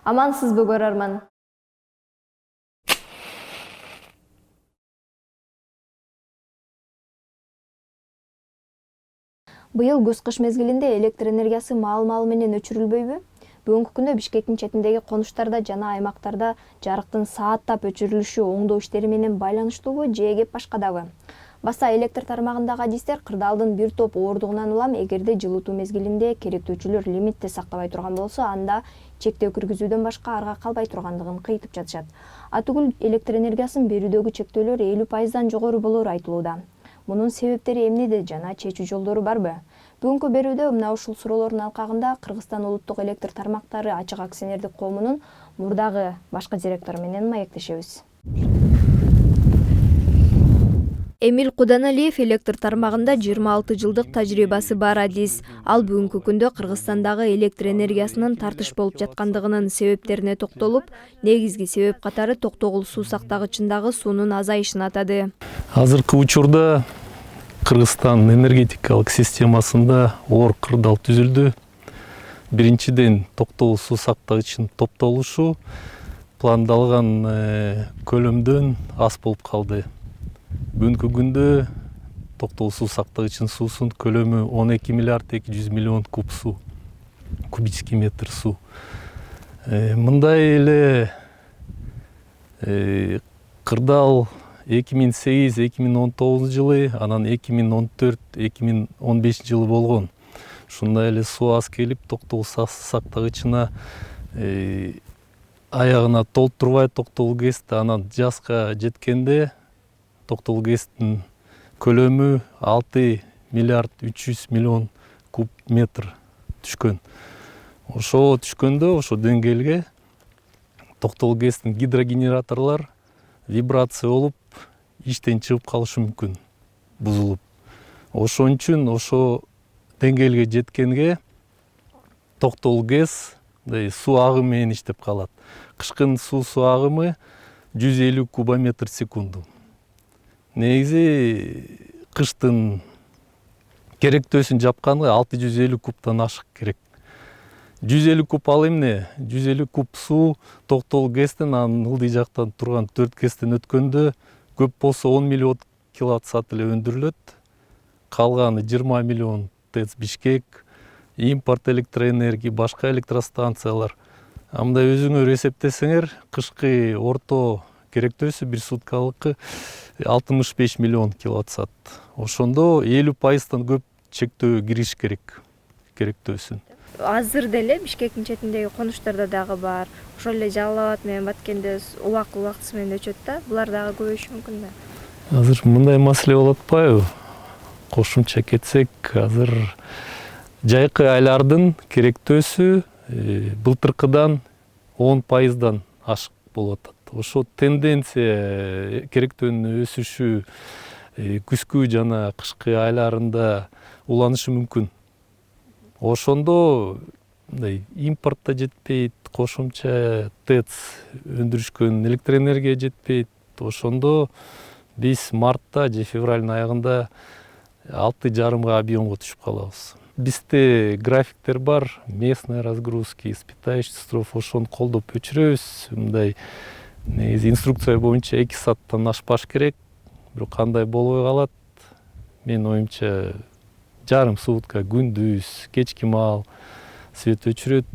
Амансызбы көрөрман. Быйыл көз-кыш мезгилинде электр энергиясы маал-маалы менен өчүрүлбөйбү? Бүгүнкү күндө Бишкектин четиндеги конуштарда жана аймактарда жарыктын сааттап өчүрүлүшү оңдоо иштери менен байланыштуубу же кеп башкадабы? Баса электр тармагындагы адистер кырдаалдын бир топ оордугунан улам эгерде жылытуу мезгилинде керектөөчүлөр лимитти сактабай турган болсо, анда чектөө киргизүүдөн башка арга калбай тургандыгын кыйтып жатышат. Атүгүл электр энергиясын берүүдөгү чектөөлөр 50% жогору болору айтылууда. Мунун себептери эмнеде жана чечүү жолдору барбы? Бүгүнкү берүүдө мына ушул суроолордун алкагында Кыргызстан улуттук электр тармактары ачык акционердик коомунун мурдагы башкы директору менен маектешебиз. Эмил Куданалиев электр тармагында 26 жылдык тажрыйбасы бар адис. Ал бүгүнкү күндө Кыргызстандагы электр энергиясынын тартыш болуп жаткандыгынын себептерине токтолуп, негизги себеп катары Токтогул суу сактагычындагы суунун азайышын атады. Азыркы учурда Кыргызстан энергетикалык системасында оор кырдаал түзүлдү. Биринчиден Токтогул суу сактагычын топтолушу пландалган көлөмдөн аз болуп калды. Бүгүнкү күндө Токтогул суу сактагычынын суусунун көлөмү 12 миллиард 200 миллион куб суу, кубический метр суу. Мындай эле кырдаал 2008-2019 жылы, анан 2014-2015 жылы болгон. Ушундай эле суу аз келип, Токтогул сактагычына аягына толтурбай Токтогул ГЭСти анан жазга жеткенде Токтогул ГЭСтин көлөмү 6 миллиард 300 миллион куб метр түшкөн. Ошо түшкөндө, ошо деңгээлге Токтогул ГЭСтин гидрогенераторлор вибрация болуп, иштен чыгып калышы мүмкүн, бузулуп. Ошон үчүн ошо деңгээлге жеткенге Токтогул ГЭС суу агымы менен иштеп калат. Кышкын суусу агымы 150 кубометр секунду. Негизи кыштын керектөөсүн жапканга 650 кубтан ашык керек. 150 куб ал эмне? 150 куб суу Токтогул ГЭСтен анын ылдый жактан турган 4 ГЭСтен өткөндө көп болсо 10 миллион киловатт саат эле өндүрүлөт. Калганы 20 миллион ТЭЦ Бишкек, импорт электроэнергия, башка электростанциялар. Мындай өзүңөр эсептесеңер, кышкы орто керектөөсү бир суткалыкы 65 миллион киловатт саат. Ошондо 50%-тан көп чектөө кириш керек керектөөсүн. Азыр деле Бишкектин четиндеги конуштарда дагы бар. Ошол эле Жалал Абад менен Баткенде убактысы менен өчөт да. Булар дагы көбөйүшү мүмкүн да. Азыр мындай маселе болуп атпайбы? Кошумча кетсек, азыр жайкы айлардын керектөөсү былтыркыдан 10%-дан ашык болуп атат. Ошо тенденция керектөөнүн өсүшү күзгү жана кышкы айларында уланышы мүмкүн. Ошондо импорт да жетпейт, кошумча ТЭЦ өндүрүшкөн электроэнергия жетпейт. Ошондо биз мартта же февралдын аягында 6,5 объемго түшүп калабыз. Бизде графиктер бар, местный разгрузки, испытающий стров, ошону колдоп өчүрөбүз. Мындай негизи инструкция боюнча 2 сааттан ашпаш керек. Бирок кандай болбой калат? Менин оюмча жарым сутка, күндүз, кечки маал свет өчүрөт,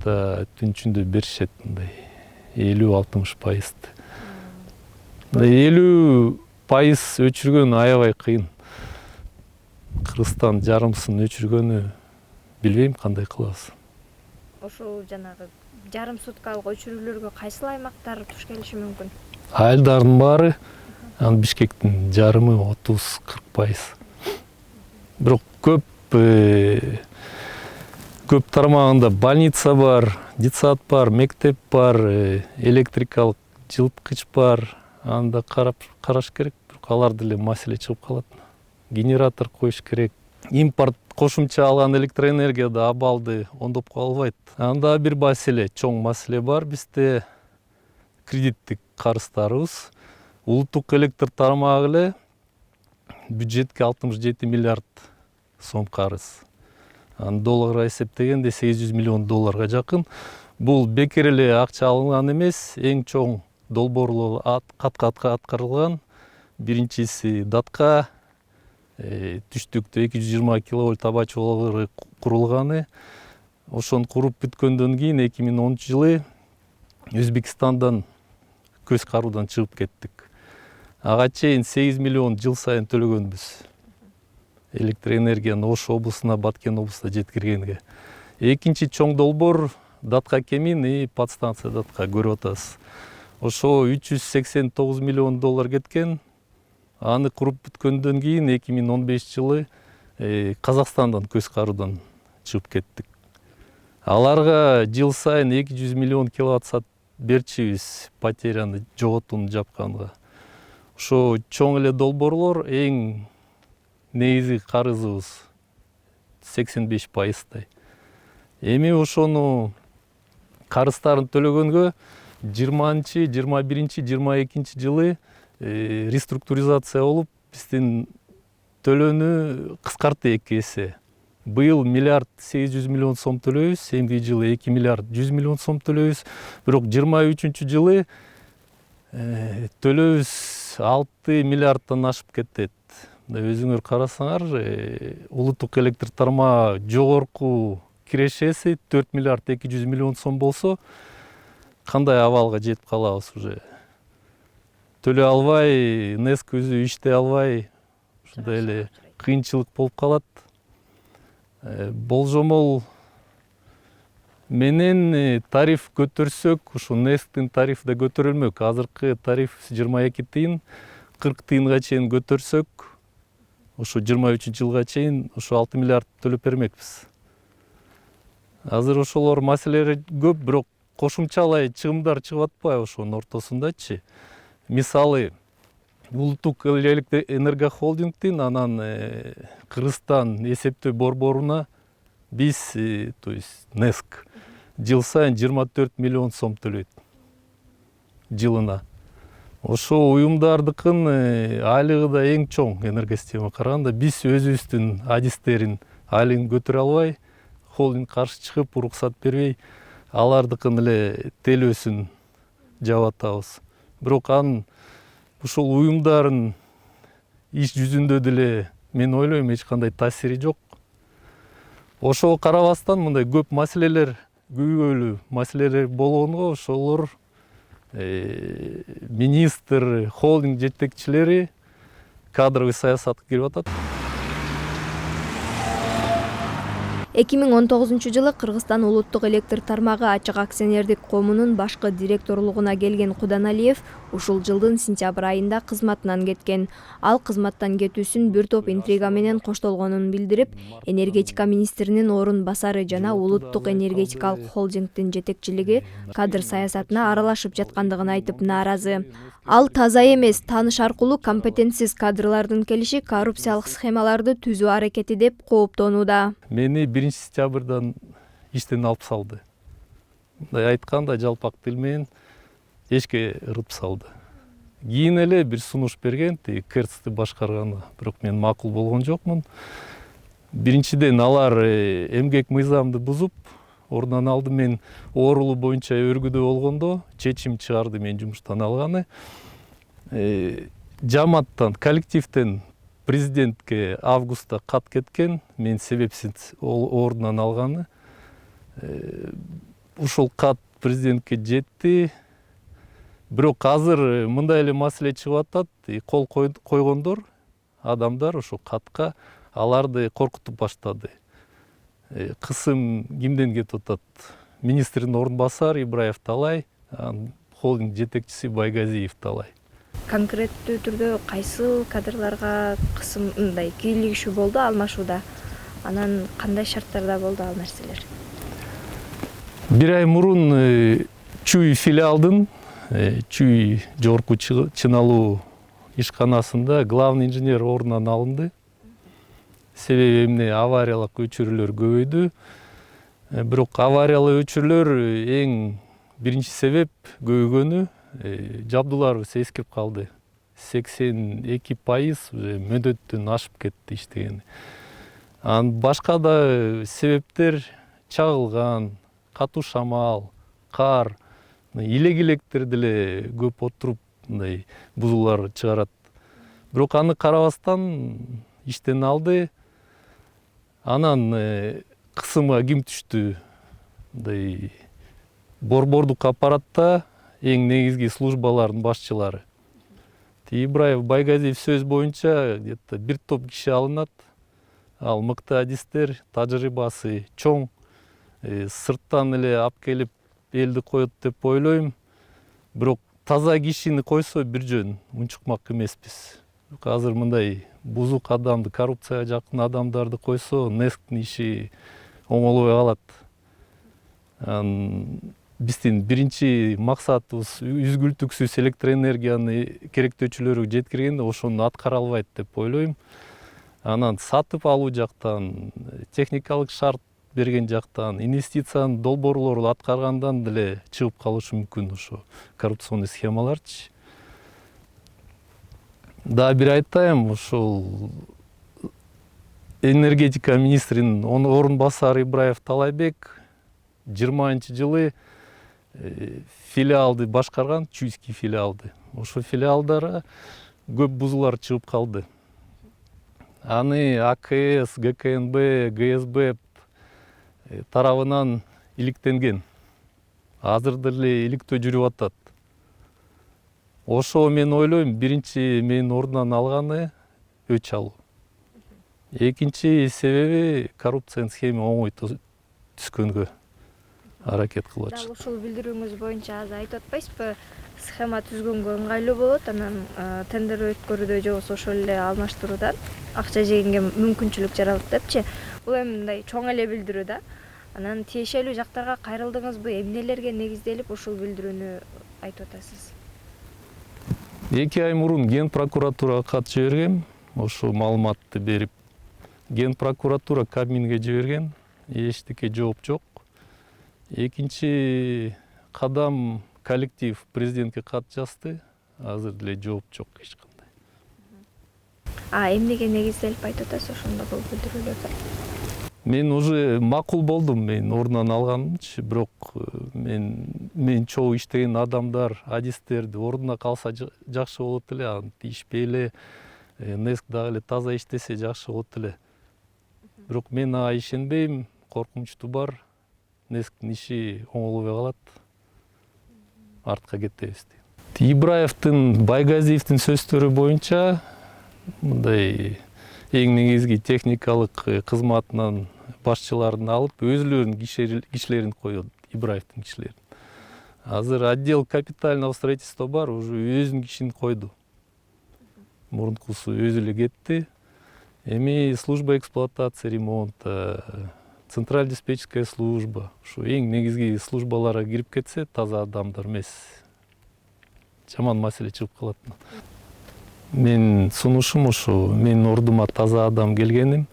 түн ичинде беришет мындай 50-60%. 50% өчүргөн аябай кыйын. Кыргызстан жарымсын өчүргөнү билбейм кандай кылабыз. Ошол жанагы жарым суткалык өчүрүүлөргө кайсыл аймактар туш келиши мүмкүн? Айылдардын баары, анан Бишкектин жарымы 30-40%. Бирок көп тармагында больница бар, детсад бар, мектеп бар, электрикалык жылыткыч бар. Анда караш керек, бирок алар деле маселе чыгып калат. Генератор коюш керек. Импорт кошумча алган электроэнергияда абалды оңдоп калбайт. Анда бир маселе, чоң маселе бар бизде. Кредиттик карыздарыбыз. Улуттук электр тармагы эле бюджетке 67 миллиард сом карыз. Долларга эсептегенде $800 миллион жакын. Бул бекер эле акча алынган эмес, эң чоң долбоорлор кат-катка аткарылган. Биринчиси Датка, түштүктө 220 киловольт таба чологору курулганы. Ошону куруп бүткөндөн кийин 2010 жылы Өзбекстандан көз каруудан чыгып кеттик. Ага чейин 8 миллион жыл сайын төлөгөнбүз. Электр энергияны Ош облусуна, Баткен облусуна жеткиргенге. Экинчи чоң долбоор Датка Кемин и подстанция Датка көрүп атасыз. Ошо 389 миллион доллар кеткен. Аны куруп бүткөндөн кийин 2015 жылы Казакстандан көз каруудан чыгып кеттик. Аларга жыл сайын 200 миллион киловатт саат берчүбүз потеряны жоготууну жапканга. Ошо чоң эле долбоорлор эң негизи карызыбыз 85%. Эми ошону карыздарын төлөгөнгө 20, 21, 22 жылы реструктуризация болуп, биздин төлөөнү кыскартты 2 эсе. Быйыл миллиард 800 миллион сом төлөйбүз, эмки жылы 2 миллиард 100 миллион сом төлөйбүз. Бирок 23 жылы төлөөбүз 6 миллиардтан ашып кетет. Өзүңөр карасаңар, улуттук электр тармагы жогорку кирешеси 4 миллиард 200 миллион сом болсо, кандай абалга жетип калабыз уже. Төлөй албай, НЭС өзү иштей албай, ушундай эле кыйынчылык болуп калат. Болжомол менен тариф көтөрсөк, ушу НЭСтин тарифи да көтөрүлмөк. Азыркы тариф 22 тыйын, 40 тыйынга чейин көтөрсөк, ушу 23 жылга чейин ушу 6 миллиард төлөп бермекпиз. Азыр ошолор маселелер көп, бирок кошумчалай чыгымдар чыгып атпайбы ошонун ортосундачы. Мисалы, улуттук электр энергохолдингдин анан Кыргызстан эсептөө борборуна биз, то есть НЭСК, жыл сайын 24 миллион сом төлөйт жылына. Ошо уюмдардыкын айлыгы да эң чоң энергосистемага караганда. Биз өзүбүздүн адистерин айлыгын көтөрө албай, холдинг каршы чыгып, уруксат бербей, алардыкын эле телөөсүн жаап атабыз. Бирок анын ушул уюмдардын иш жүзүндө деле мен ойлойм эч кандай таасири жок. Ошого карабастан мындай көп маселелер, көйгөйлүү маселелер болгонго ошолор министр, холдинг жетекчилери кадровый саясатка кирип атат. 2019 жылы Кыргызстан улуттук электр тармагы ачык акционердик коомунун башкы директорлугуна келген Куданалиев ушул жылдын сентябрь айында кызматынан кеткен. Ал кызматтан кетүүсүн бир топ интрига менен коштолгонун билдирип, энергетика министринин орун басары жана улуттук энергетикалык холдингдин жетекчилиги кадр саясатына аралашып жаткандыгын айтып нааразы. Ал таза эмес, тааныш аркылуу компетентсиз кадрлардын келиши коррупциялык схемаларды түзүү аракети деп кооптонууда. Мени 1 сентябрдан иштен алып салды. Мындай айтканда жалпак тил менен эшке ырып салды. Кийин эле бир сунуш берген, КЭРЦти башкарганга, бирок мен макул болгон жокмун. Биринчиден алар эмгек мыйзамды бузуп, ордунан алды мен оорулуу боюнча өргүдө болгондо чечим чыгарды мен жумуштан алганы. Жамааттан, коллективден президентке августта кат кеткен, мен себепсиз ордунан алганы. Ушул кат президентке жетти. Бирок азыр мындай эле маселе чыгып атат, кол койгондор, адамдар ошо катка аларды коркутуп баштады. Кысым кимден кетип атат? Министрдин орун басары Ибраев талай, холдинг жетекчиси Байгазиев талай. Конкреттүү түрдө кайсы кадрларга кысымдай кийлигишүү болду алмашууда? Анан кандай шарттарда болду ал нерселер? Бир ай мурун Чүй филиалдын Чүй жогорку чыналуу ишканасында главный инженер ордунан алынды. Себеби эмне авариялык өчүрүүлөр көбөйдү. Бирок авариялык өчүрүүлөр эң биринчи себеп көбөйгөнү жабдууларыбыз эскирип калды. 82% уже мөдөттөн ашып кетти иштегени. Башка да себептер чагылган, катуу шамал, кар, илек электер деле көп отуруп мындай бузуулар чыгарат. Бирок аны карабастан иштен алды. Анан кысымга ким түштү? Мындай борбордук аппаратта эң негизги службалардын башчылары. Ибраев Байгазиев сөз боюнча где-то бир топ киши алынат. Ал мыкты адистер, тажрыйбасы чоң, сырттан эле алып келип элди коет деп ойлойм. Бирок таза кишини койсо бир жөн унчукмак эмеспиз. Азыр мындай бузук адамды, коррупцияга жакын адамдарды койсо, НЭСктин иши оңолбой калат. Биздин биринчи максатыбыз үзгүлтүксүз электроэнергияны керектөөчүлөргө жеткиргенде ошону аткара албайт деп ойлойм. Анан сатып алуу жактан, техникалык шарт берген жактан, инвестициянын долбоорлорун аткаргандан деле чыгып калышы мүмкүн ошо коррупционный схемаларчы. Да бир айтайын, ошол энергетика министринин орун басары Ибраев Талайбек 20-жылы филиалды башкарган, Чуйский филиалды. Ошо филиалдара көп бузуулар чыгып калды. Аны АКС, ГКНБ, ГСБ тарабынан иликтенген. Азыр деле иликтөө жүрүп атат. Ошо мен ойлойм, биринчи менин ордунан алганы өч алуу. Экинчи себеби коррупциянын схема оңой түскөнгө аракет кылып атышат. Дал ушул билдирүүңүз боюнча азыр айтып атпайсызбы, схема түзгөнгө ыңгайлуу болот, анан тендер өткөрүүдө же болбосо ошол эле алмаштыруудан акча жегенге мүмкүнчүлүк жаралат депчи. Бул эми мындай чоң эле билдирүү да. Анан тиешелүү жактарга кайрылдыңызбы, эмнелерге негизделип ушул билдирүүнү айтып атасыз? 2 ай мурун Ген прокуратурага кат жибергем, ошо маалыматты берип. Ген прокуратура Кабминге жиберген, эчтеке жооп жок. Экинчи кадам коллектив президентке кат жазды, азыр деле жооп жок эч кандай. Эмнеге негизделип айтып атасыз ошондо бул билдирүүлөрдө? Мен уже макул болдум, мен ордунан алганымчы, бирок мен чогуу иштеген адамдар, адистерди ордуна калса жакшы болот эле, антип ишпей эле, НЭСК дагы эле таза иштесе жакшы болот эле. Бирок мен ага ишенбейм, коркунучту бар. НЭСктин иши оңолбой калат. Артка кетебиз дейм. Ибраевдин, Байгазиевдин сөздөрү боюнча мындай эң негизги техникалык кызматынан башчыларын алып, өзүлөрүнүн кишилерин коет, Ибраевдин кишилерин. Азыр отдел капитального строительства бар, уже өзүнүн кишин койду. Мурункусу өзү эле кетти. Эми служба эксплуатации ремонта, централь диспетчерская служба, ушу эң негизги службаларга кирип кетсе, таза адамдар эмес, жаман маселе чыгып калат. Мен сунушум ошо, менин ордума таза адам келгеним,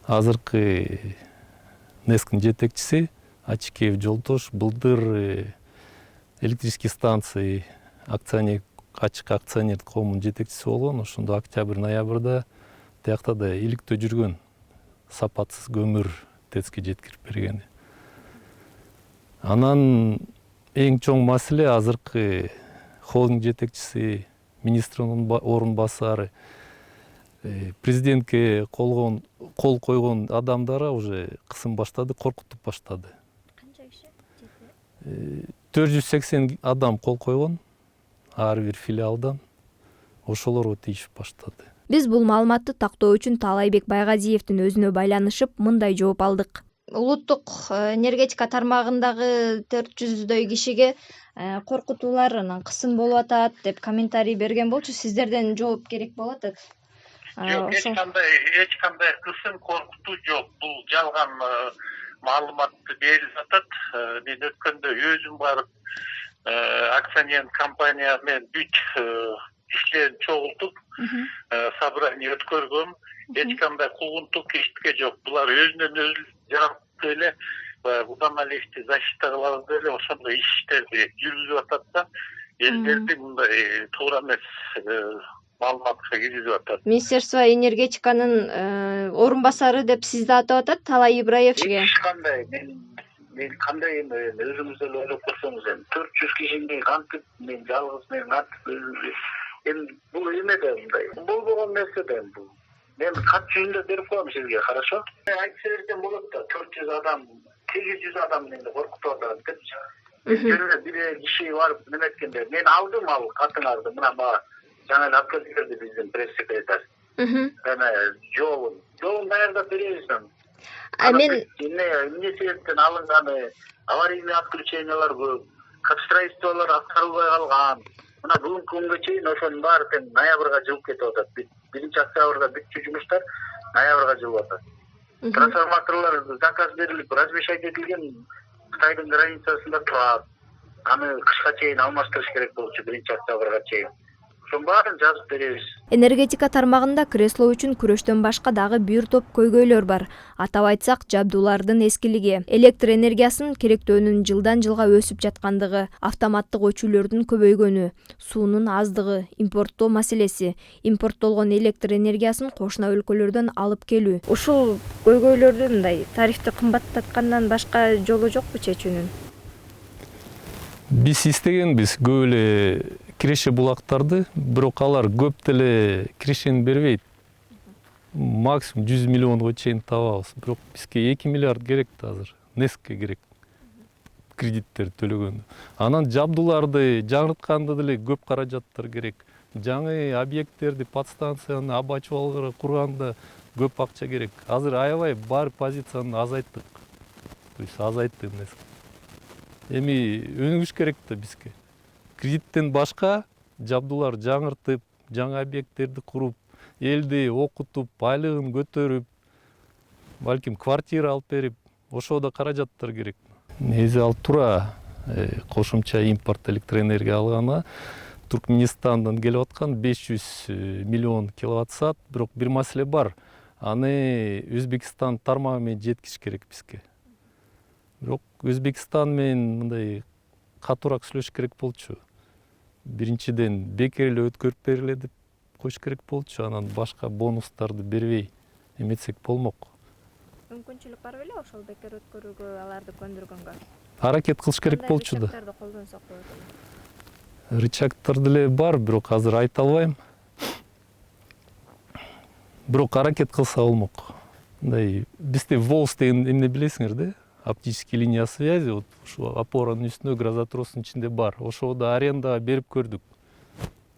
азыркы НЭСктин жетекчиси Ачикеев Жолдош былтыр электрический станции ачык акционер коомунун жетекчиси болгон, ошондо октябрь-ноябрда тиякта да иликтөө жүргөн, сапатсыз көмүр ТЭЦке жеткирип бергени. Анан эң чоң маселе азыркы холдинг жетекчиси, министрдин орун басары, президентке кол койгон адамдары уже кысым баштады, коркутуп баштады. Канча киши? 480 адам кол койгон, ар бир филиалдан. Ошолорго тийишип баштады. Биз бул маалыматты тактоо үчүн Талайбек Байгазиевдин өзүнө байланышып, мындай жооп алдык. Улуттук энергетика тармагындагы 400дөй кишиге коркутуулар, кысым болуп атат деп комментарий берген болчу. Сиздерден жооп керек болуп атат. Жок, эч кандай кысым, коркутуу жок. Бул жалган маалыматты берилип атат. Мен өткөндө өзүм барып акционер компания менен бүт кишилерин чогултуп, собрание өткөргөм. Эч кандай куугунтук эчтеке жок. Булар өзүнөн өзү жарыктуу эле журналистти защита кылабыз эле ошондой иштерди жүргүзүп атат да, элдерди мындай туура эмес маалыматка киргизип атат. Министерство энергетиканын орун басары деп сизди атап атат Талай Ибраевчиге. Эч кандай мен мен кандай эми өзүңүз деле ойлоп көрсөңүз эми 400 кишини кантип мен жалгыз мен кантип эми бул эме да мындай болбогон нерсе да эми бул. Мен кат жүзүндө берип коем сизге, хорошо? Айтып берсем болот да, 400 адам, 800 адам менде коркутуп атат депчи. Бир киши барып неме эткенде мен алдым ал катыңарды, мына мага жаңы эле алып келип берди биздин пресс-секретарь. Эме жолун даярдап беребиз мен. Мен эмне себептен алынганы, аварийный отключениялар көп, капстроительстволор аткарылбай калган. Мына бүгүнкү күнгө чейин ошонун баары тең ноябрга жылып кетип атат. 1-октябрда бүткү жумуштар ноябрга жылып атат. Трансформаторлор заказ берилип, размещать этилген Кытайдын границасында турат. Аны кышка чейин алмаштырыш керек болчу 1-октябрга чейин. Ошонун баарын жазып беребиз. энергетика тармагында кресло үчүн күрөштөн башка дагы бир топ көйгөйлөр бар. Атап айтсак, жабдуулардын эскилиги, электр энергиясынын керектөөнүн жылдан жылга өсүп жаткандыгы, автоматтык өчүүлөрдүн көбөйгөнү, суунун аздыгы, импорттоо маселеси, импорттолгон электр энергиясын кошуна өлкөлөрдөн алып келүү. Ушул көйгөйлөрдүн мындай тарифти кымбаттаткандан башка жолу жокпу чечүүнүн? Биз истегенбиз көп эле киреше булактарды, бирок алар көп деле кирешени бербейт. Максимум 100 миллионго чейин табабыз. Бирок бизге 2 миллиард керек да азыр. НЭСКке керек. Кредиттер төлөгөндө. Анан жабдууларды жаңыртканда деле көп каражаттар керек. Жаңы объекттерди, подстанцияны абачыбалгара курганда көп акча керек. Азыр аябай бар позицияны азайттык. То есть азайтты НЭСК. Эми өнүгүш керек да бизге. Кредиттен башка жабдуулар жаңыртып, жаңы объекттерди куруп, элди окутуп, айлыгын көтөрүп, балким квартира алып берип, ошого каражаттар керек. Негизи ал туура кошумча импорт электроэнергия алганда Туркменистандан келип аткан 500 миллион киловатт саат, бирок бир маселе бар. Аны Өзбекстан тармагы менен жеткизиш керек бизге. Бирок Өзбекстан менен мындай катуураак сүйлөшүш керек болчу. Биринчиден бекер эле өткөрүп бериле деп коюш керек болчу, анан башка бонустарды бербей эметсек болмок. Мүмкүнчүлүк бар беле ошол бекер өткөрүүгө, аларды көндүргөнгө? Аракет кылыш керек болчу да. Рычагдарды колдонсок болот эле. Рычагдар деле бар, бирок азыр айта албайм. Бирок аракет кылса болмок. Мындай бизде ВОЛС деген эмне билесиңер да? Оптические линия связи, вот ушу опоранын үстүндө грозотростун ичинде бар. Ошого да арендага берип көрдүк.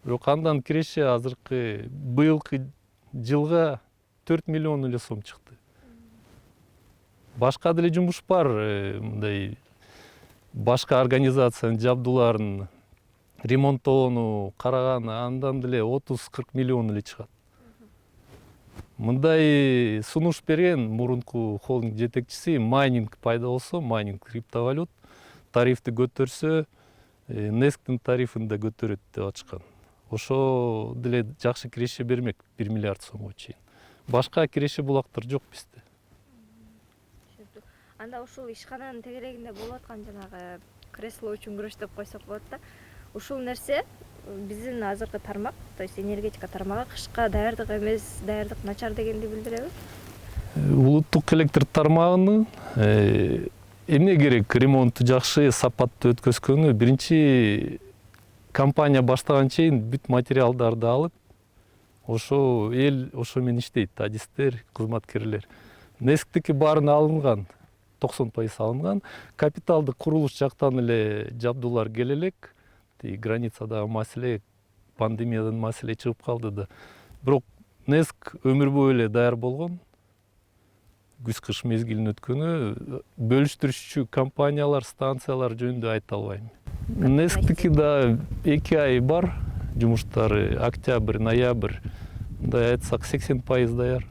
Бирок андан киреше азыркы быйылкы жылга 4 миллион эле сом чыкты. Башка деле жумуш бар, мындай башка организациянын жабдууларын ремонттоону караган, андан деле 30-40 миллион эле чыгат. Мындай сунуш берген мурунку холдинг жетекчиси, майнинг пайда болсо, майнинг криптовалют, тарифти көтөрсө, НЭСКтин тарифин да көтөрөт деп ачкан. Ошо деле жакшы киреше бермек 1 миллиард сомго чейин. Башка киреше булактар жок бизде. Анда ушул ишкананын тегерегинде болуп аткан жанагы кресло үчүн күрөш деп койсок болот да. Ушул нерсе биздин азыркы тармак, то есть энергетика тармагы кышка даярдык эмес, даярдык начар дегенди билдиреби? Улуттук электр тармагынын эмне керек? Ремонту жакшы, сапаттуу өткөзгөнү. Биринчи компания баштаган чейин бүт материалдарды алып, ошо эл ошо менен иштейт, адистер, кызматкерлер. НЭСКтики баарын алынган, 90% алынган. Капиталдык курулуш жактан эле жабдуулар келе элек. Границадагы маселе, пандемиядан маселе чыгып калды да. Бирок НЭСК өмүр бою эле даяр болгон. Күз-кыш мезгилин өткөнү, бөлүштүрүшчү компаниялар, станциялар жөнүндө айта албайм. НЭСКтики да 2 ай бар жумуштары, октябрь, ноябрь. Мындай айтсак 80% даяр.